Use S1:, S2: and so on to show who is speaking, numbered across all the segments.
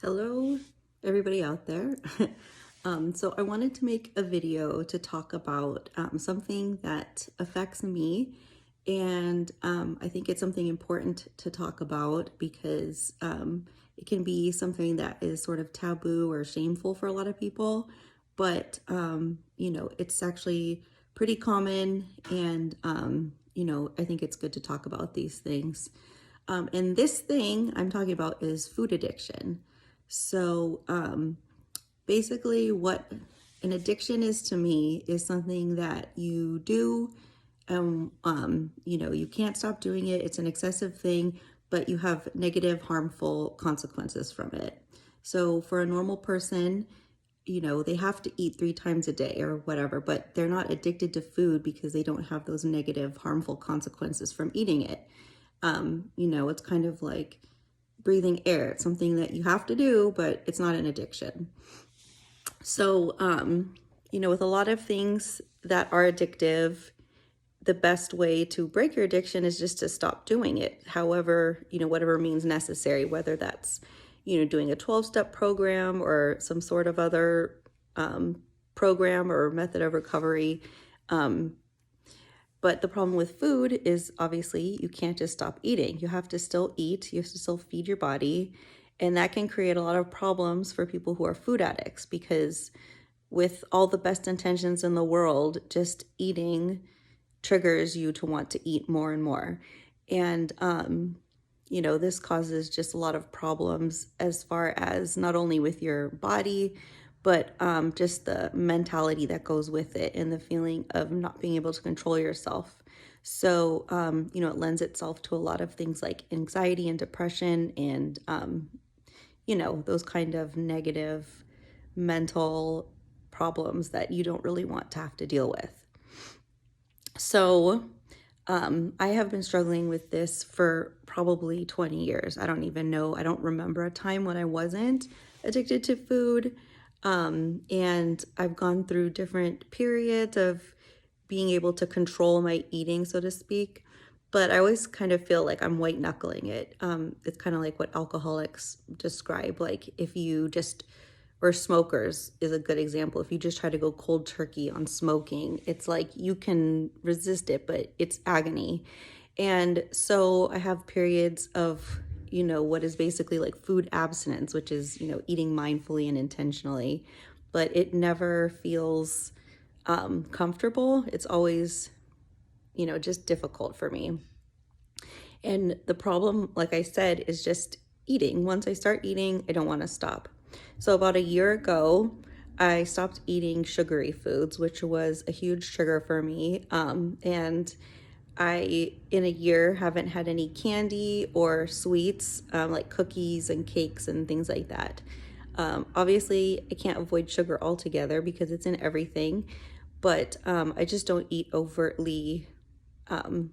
S1: Hello, everybody out there. So I wanted to make a video to talk about something that affects me, and I think it's something important to talk about because it can be something that is sort of taboo or shameful for a lot of people, but it's actually pretty common, and I think it's good to talk about these things. And this thing I'm talking about is food addiction. So basically, what an addiction is to me is something that you do, and you can't stop doing it. It's an excessive thing, but you have negative, harmful consequences from it. So for a normal person, they have to eat 3 times a day or whatever, but they're not addicted to food because they don't have those negative, harmful consequences from eating it. It's kind of like breathing air. It's something that you have to do, but it's not an addiction. So, with a lot of things that are addictive, the best way to break your addiction is just to stop doing it. However, whatever means necessary, whether that's, doing a 12-step program or some sort of other program or method of recovery. But the problem with food is obviously you can't just stop eating. You have to still eat, you have to still feed your body. And that can create a lot of problems for people who are food addicts because with all the best intentions in the world, just eating triggers you to want to eat more and more. And, this causes just a lot of problems as far as not only with your body, but just the mentality that goes with it and the feeling of not being able to control yourself. So, it lends itself to a lot of things like anxiety and depression and, those kind of negative mental problems that you don't really want to have to deal with. So, I have been struggling with this for probably 20 years. I don't even know. I don't remember a time when I wasn't addicted to food. And I've gone through different periods of being able to control my eating, so to speak. But I always kind of feel like I'm white knuckling it. It's kind of like what alcoholics describe. Like if you just, or smokers is a good example. If you just try to go cold turkey on smoking, it's like you can resist it, but it's agony. And so I have periods of, what is basically like food abstinence, which is, eating mindfully and intentionally, but it never feels comfortable. It's always, just difficult for me. And the problem, like I said, is just eating. Once I start eating, I don't want to stop. So about a year ago, I stopped eating sugary foods, which was a huge trigger for me. And I, in a year, haven't had any candy or sweets, like cookies and cakes and things like that. Obviously, I can't avoid sugar altogether because it's in everything, but I just don't eat overtly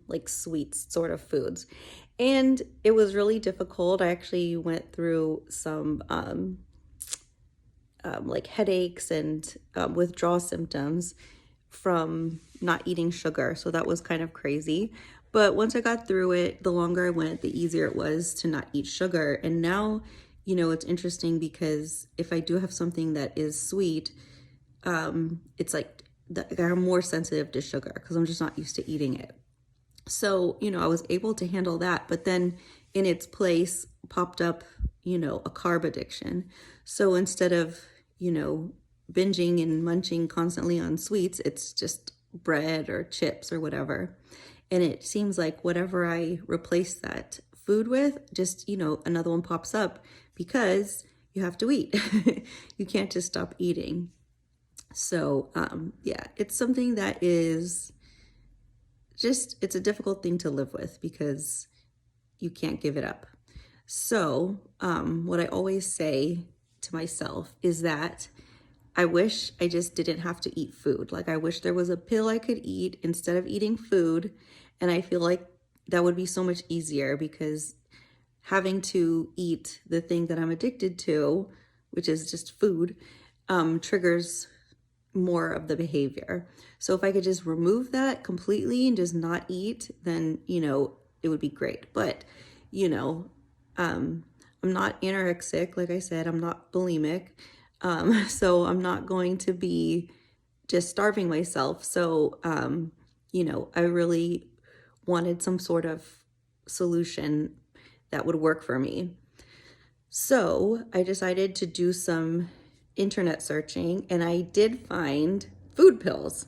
S1: like sweets sort of foods. And it was really difficult. I actually went through some like headaches and withdrawal symptoms from not eating sugar. So that was kind of crazy. But once I got through it, the longer I went, the easier it was to not eat sugar. And now, it's interesting because if I do have something that is sweet, it's like I'm more sensitive to sugar because I'm just not used to eating it. So, I was able to handle that, but then in its place popped up, a carb addiction. So instead of, binging and munching constantly on sweets, it's just bread or chips or whatever. And it seems like whatever I replace that food with, just, another one pops up because you have to eat. You can't just stop eating. So, yeah, it's something that is it's a difficult thing to live with because you can't give it up. So, what I always say to myself is that I wish I just didn't have to eat food. Like, I wish there was a pill I could eat instead of eating food. And I feel like that would be so much easier because having to eat the thing that I'm addicted to, which is just food, triggers more of the behavior. So if I could just remove that completely and just not eat, then, it would be great. But, I'm not anorexic. Like I said, I'm not bulimic. So I'm not going to be just starving myself. So, I really wanted some sort of solution that would work for me. So I decided to do some internet searching and I did find food pills.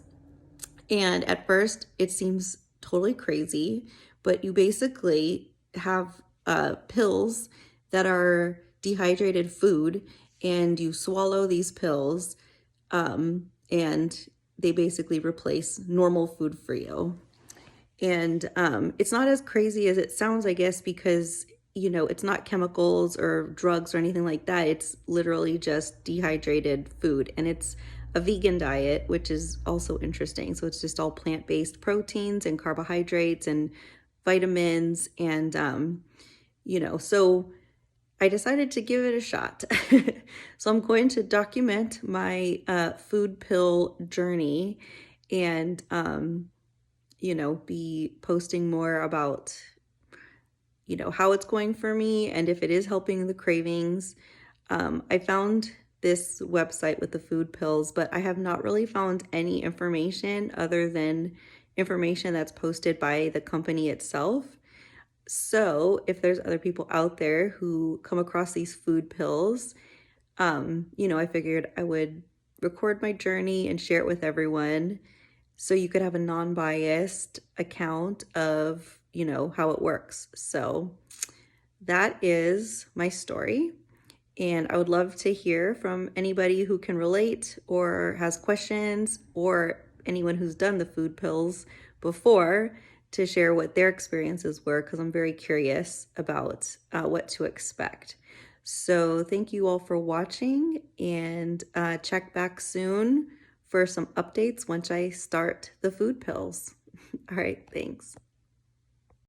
S1: And at first, it seems totally crazy, but you basically have pills that are dehydrated food, and you swallow these pills, and they basically replace normal food for you. And it's not as crazy as it sounds, I guess, because it's not chemicals or drugs or anything like that. It's literally just dehydrated food, and it's a vegan diet, which is also interesting. So it's just all plant-based proteins and carbohydrates and vitamins, and so I decided to give it a shot. So I'm going to document my food pill journey, and be posting more about, how it's going for me and if it is helping the cravings. I found this website with the food pills, but I have not really found any information other than information that's posted by the company itself. So if there's other people out there who come across these food pills, I figured I would record my journey and share it with everyone so you could have a non-biased account of, how it works. So that is my story. And I would love to hear from anybody who can relate or has questions, or anyone who's done the food pills before, to share what their experiences were, because I'm very curious about what to expect. So thank you all for watching, and check back soon for some updates once I start the food pills. All right, thanks.